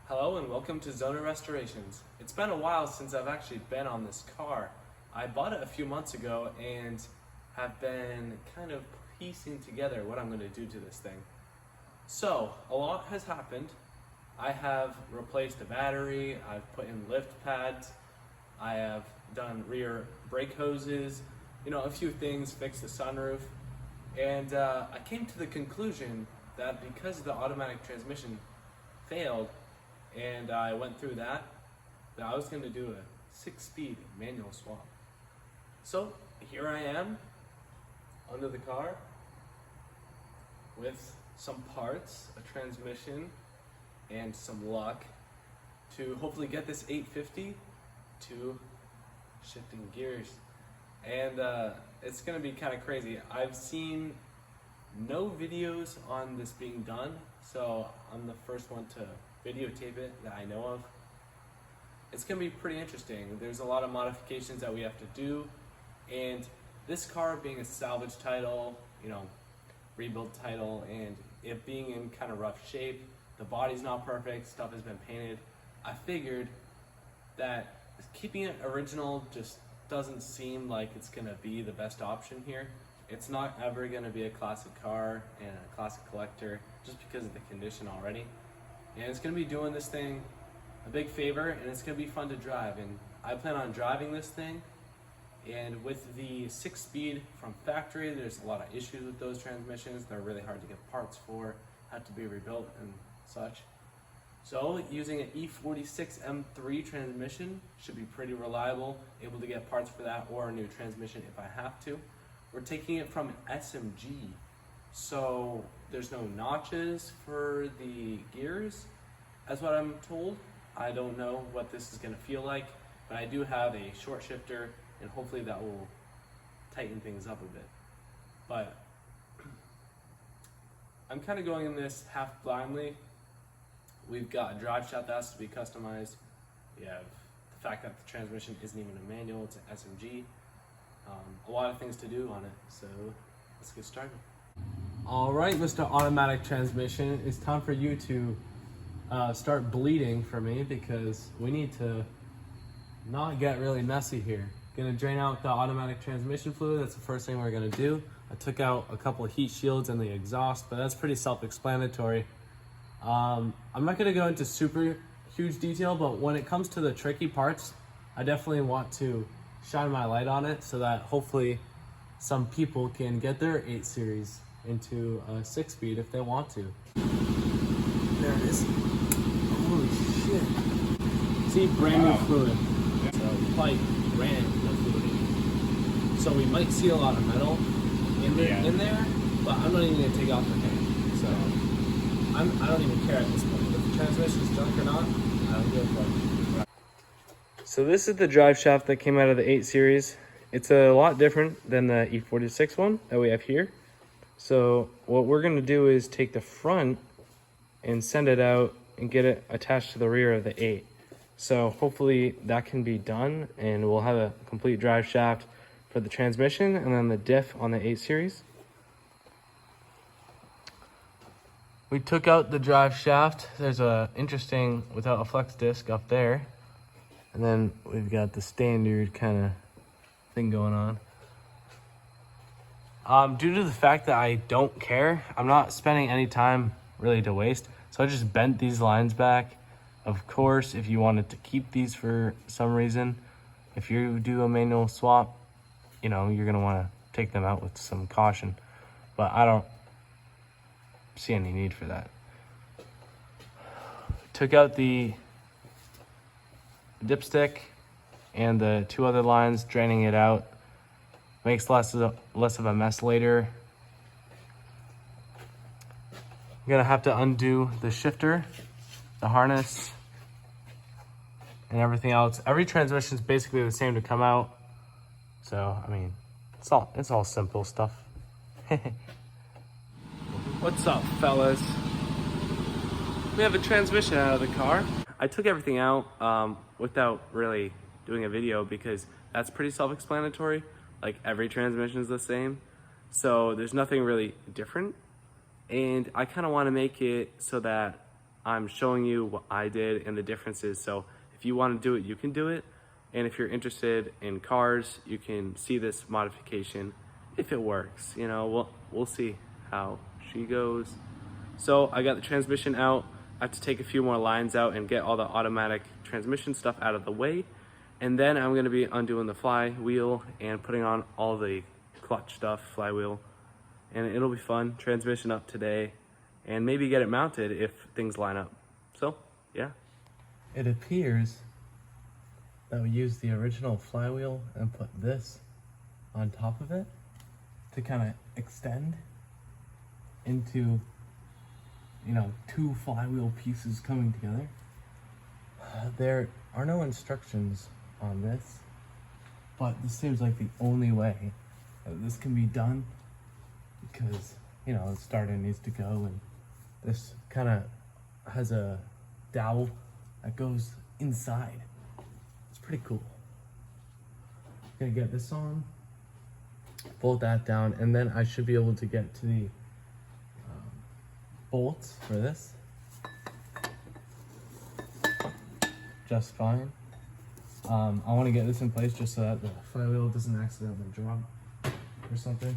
Hello and welcome to Zona Restorations. It's been a while since I've actually been on this car. I bought it a few months ago and have been kind of piecing together what I'm going to do to this thing. So, a lot has happened. I have replaced the battery, I've put in lift pads, I have done rear brake hoses, a few things, fixed the sunroof, and I came to the conclusion that because the automatic transmission failed, and I went through that I was going to do a 6-speed manual swap. So here I am under the car with some parts, a transmission, and some luck to hopefully get this 850 to shifting gears. And it's going to be kind of crazy. I've seen no videos on this being done, so I'm the first one to videotape it that I know of. It's going to be pretty interesting. There's a lot of modifications that we have to do, and this car being a salvage title, rebuild title, and it being in kind of rough shape, the body's not perfect, stuff has been painted, I figured that keeping it original just doesn't seem like it's going to be the best option here. It's not ever going to be a classic car and a classic collector just because of the condition already. And it's going to be doing this thing a big favor, and it's going to be fun to drive. And I plan on driving this thing, and with the 6-speed from factory, there's a lot of issues with those transmissions. They're really hard to get parts for, have to be rebuilt and such. So using an E46 M3 transmission should be pretty reliable, able to get parts for that or a new transmission if I have to. We're taking it from an SMG, so there's no notches for the gears, as what I'm told. I don't know what this is going to feel like, but I do have a short shifter, and hopefully that will tighten things up a bit. But I'm kind of going in this half blindly. We've got a drive shaft that has to be customized. We have the fact that the transmission isn't even a manual, it's an SMG. A lot of things to do on it, so let's get started. All right, Mr. Automatic Transmission, it's time for you to start bleeding for me, because we need to not get really messy here. Gonna drain out the automatic transmission fluid. That's the first thing we're gonna do. I took out a couple of heat shields and the exhaust, but that's pretty self-explanatory. I'm not gonna go into super huge detail, but when it comes to the tricky parts, I definitely want to shine my light on it so that hopefully some people can get their 8 series into a 6-speed if they want to. There it is. Holy shit. See, brand new fluid. So quite brand new fluid. So we might see a lot of metal in there, but I'm not even gonna take off the tank. So I don't even care at this point. If the transmission's junk or not, I don't give a fuck. So this is the drive shaft that came out of the 8 series. It's a lot different than the E46 one that we have here. So what we're gonna do is take the front and send it out and get it attached to the rear of the 8. So hopefully that can be done, and we'll have a complete drive shaft for the transmission and then the diff on the 8 series. We took out the drive shaft. There's a interesting without a flex disc up there. And then we've got the standard kind of thing going on. Due to the fact that I don't care, I'm not spending any time really to waste. So I just bent these lines back. Of course, if you wanted to keep these for some reason, if you do a manual swap, you're gonna wanna take them out with some caution. But I don't see any need for that. Took out the dipstick and the 2 other lines, draining it out makes less of a mess later. I'm gonna have to undo the shifter, the harness, and everything else. Every transmission is basically the same to come out, so I mean, it's all simple stuff. What's up, fellas? We have a transmission out of the car. I took everything out without really doing a video because that's pretty self-explanatory. Like, every transmission is the same, so there's nothing really different. And I kind of want to make it so that I'm showing you what I did and the differences. So if you want to do it, you can do it. And if you're interested in cars, you can see this modification if it works. You know, we'll see how she goes. So I got the transmission out. I have to take a few more lines out and get all the automatic transmission stuff out of the way. And then I'm gonna be undoing the flywheel and putting on all the clutch stuff, flywheel. And it'll be fun. Transmission up today and maybe get it mounted if things line up. So, yeah. It appears that we used the original flywheel and put this on top of it to kind of extend into, you know, two flywheel pieces coming together. There are no instructions on this, but this seems like the only way that this can be done because, you know, the starter needs to go, and this kind of has a dowel that goes inside. It's pretty cool. Gonna get this on, bolt that down, and then I should be able to get to the bolts for this just fine. I want to get this in place just so that the flywheel doesn't accidentally drop or something,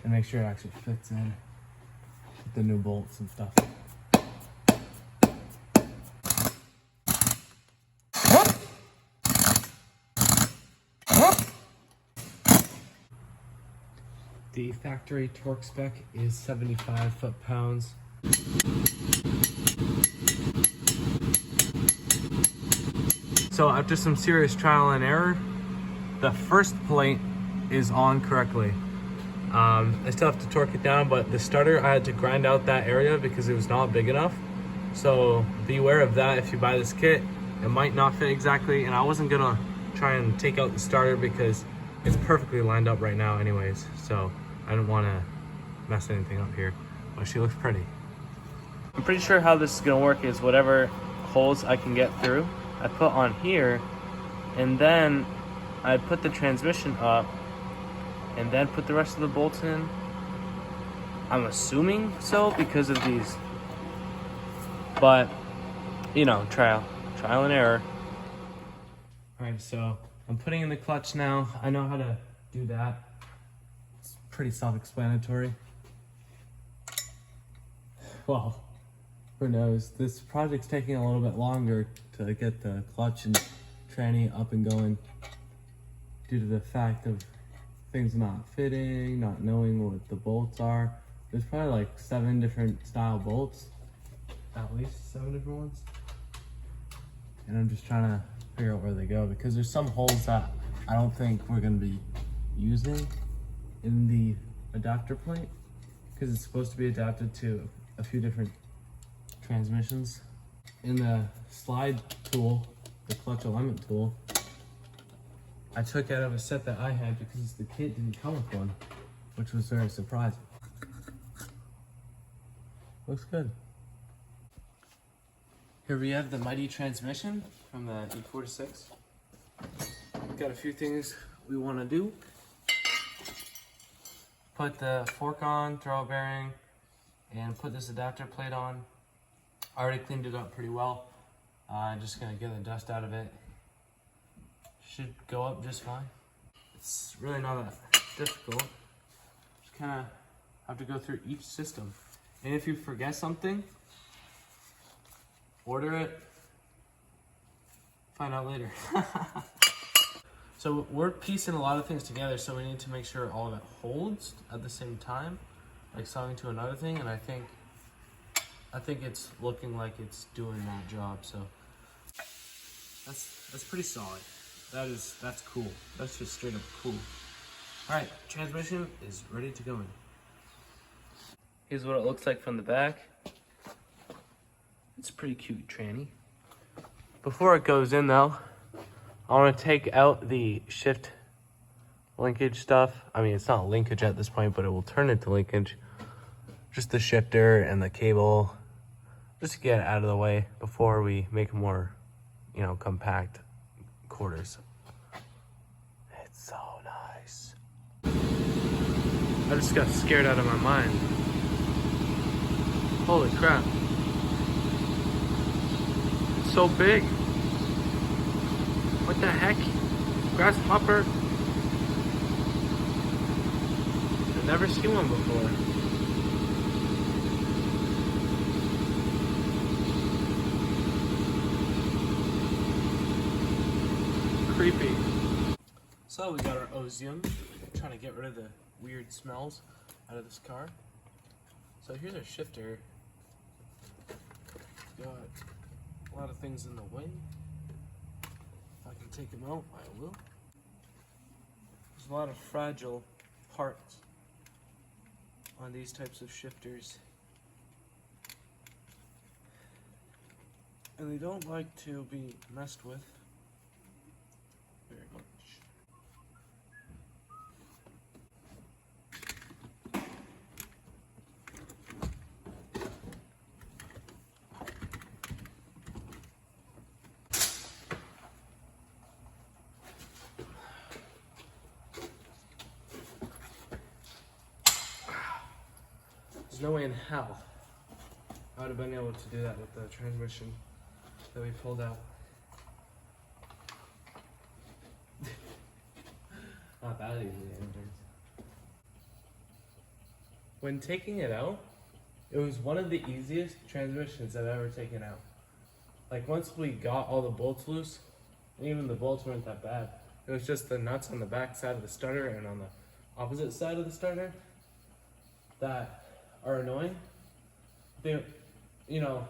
and make sure it actually fits in with the new bolts and stuff. The factory torque spec is 75 foot-pounds. So after some serious trial and error, the first plate is on correctly. I still have to torque it down, but the starter, I had to grind out that area because it was not big enough. So beware of that if you buy this kit. It might not fit exactly, and I wasn't gonna try and take out the starter because it's perfectly lined up right now anyways. So I didn't wanna mess anything up here, but she looks pretty. I'm pretty sure how this is gonna work is whatever holes I can get through, I put on here, and then I put the transmission up, and then put the rest of the bolts in. I'm assuming so because of these, but you know, trial and error. All right, so I'm putting in the clutch now. I know how to do that. It's pretty self-explanatory. Well, who knows? This project's taking a little bit longer to get the clutch and tranny up and going due to the fact of things not fitting, not knowing what the bolts are. There's probably like 7 different style bolts, at least 7 different ones. And I'm just trying to figure out where they go because there's some holes that I don't think we're gonna be using in the adapter plate because it's supposed to be adapted to a few different transmissions. In the slide tool, the clutch alignment tool, I took out of a set that I had because the kit didn't come with one, which was very surprising. Looks good. Here we have the mighty transmission from the E46. Got a few things we want to do. Put the fork on, throw a bearing, and put this adapter plate on. I already cleaned it up pretty well. I'm just gonna get the dust out of it. Should go up just fine. It's really not that difficult. Just kind of have to go through each system. And if you forget something, order it, find out later. So we're piecing a lot of things together, so we need to make sure all of it holds at the same time, like sawing to another thing, and I think it's looking like it's doing that job, so that's pretty solid. That's cool. That's just straight up cool. All right, transmission is ready to go in. Here's what it looks like from the back. It's a pretty cute tranny. Before it goes in though, I want to take out the shift linkage stuff. I mean, it's not linkage at this point, but it will turn into linkage. Just the shifter and the cable, just to get it out of the way before we make more, you know, compact quarters. It's so nice. I just got scared out of my mind. Holy crap. so big. What the heck? Grasshopper. I've never seen one before. Creepy. So we got our Ozium. Trying to get rid of the weird smells out of this car. So here's our shifter. Got a lot of things in the way. If I can take them out, I will. There's a lot of fragile parts on these types of shifters. And they don't like to be messed with very much. There's no way in hell I would have been able to do that with the transmission that we pulled out. Not that easy, anyways. When taking it out, it was one of the easiest transmissions I've ever taken out. Like once we got all the bolts loose, and even the bolts weren't that bad. It was just the nuts on the back side of the starter and on the opposite side of the starter that are annoying. They, you know,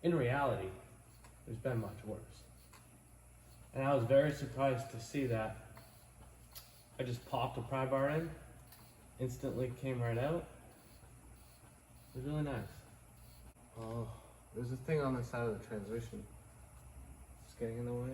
in reality, there's been much worse. And I was very surprised to see that I just popped a pry bar in, instantly came right out. It was really nice. Oh, there's a thing on the side of the transmission. It's getting in the way.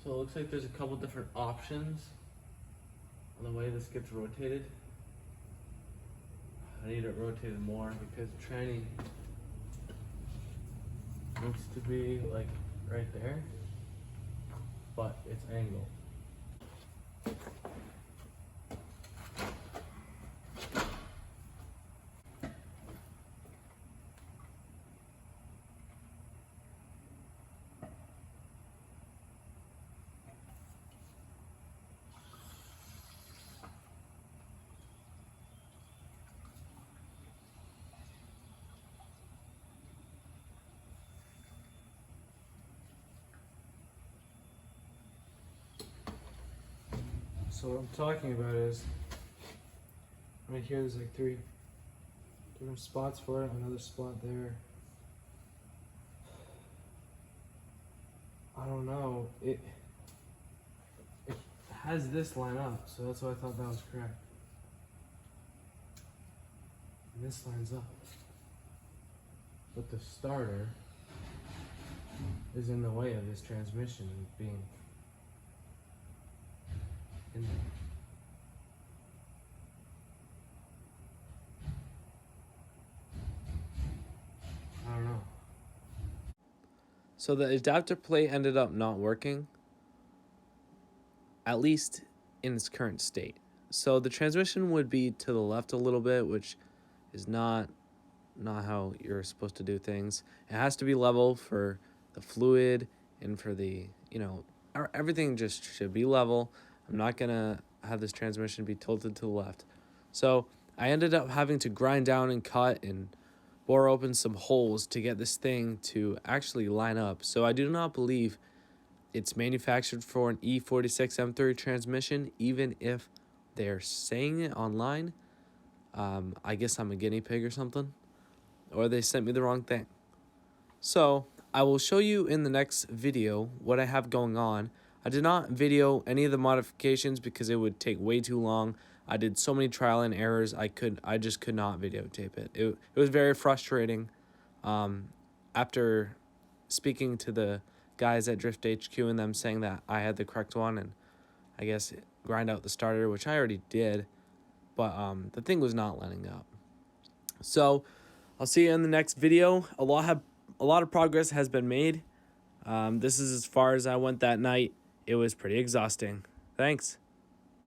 So it looks like there's a couple different options on the way this gets rotated. I need it rotated more because the tranny needs to be like right there, but it's angled. So what I'm talking about is, right here there's like 3 different spots for it, another spot there. I don't know, it has this line up, so that's why I thought that was correct. And this lines up. But the starter is in the way of this transmission being in there. I don't know. So the adapter plate ended up not working, at least in its current state. So the transmission would be to the left a little bit, which is not how you're supposed to do things. It has to be level for the fluid and for the, you know, everything just should be level. I'm not gonna have this transmission be tilted to the left. So I ended up having to grind down and cut and bore open some holes to get this thing to actually line up. So I do not believe it's manufactured for an E46 M3 transmission, even if they're saying it online. I guess I'm a guinea pig or something, or they sent me the wrong thing. So I will show you in the next video what I have going on. I did not video any of the modifications because it would take way too long. I did so many trial and errors, I just could not videotape it. It was very frustrating. After speaking to the guys at Drift HQ and them saying that I had the correct one, and I guess grind out the starter, which I already did, but the thing was not letting up. So I'll see you in the next video. A lot of progress has been made. This is as far as I went that night. It was pretty exhausting. Thanks.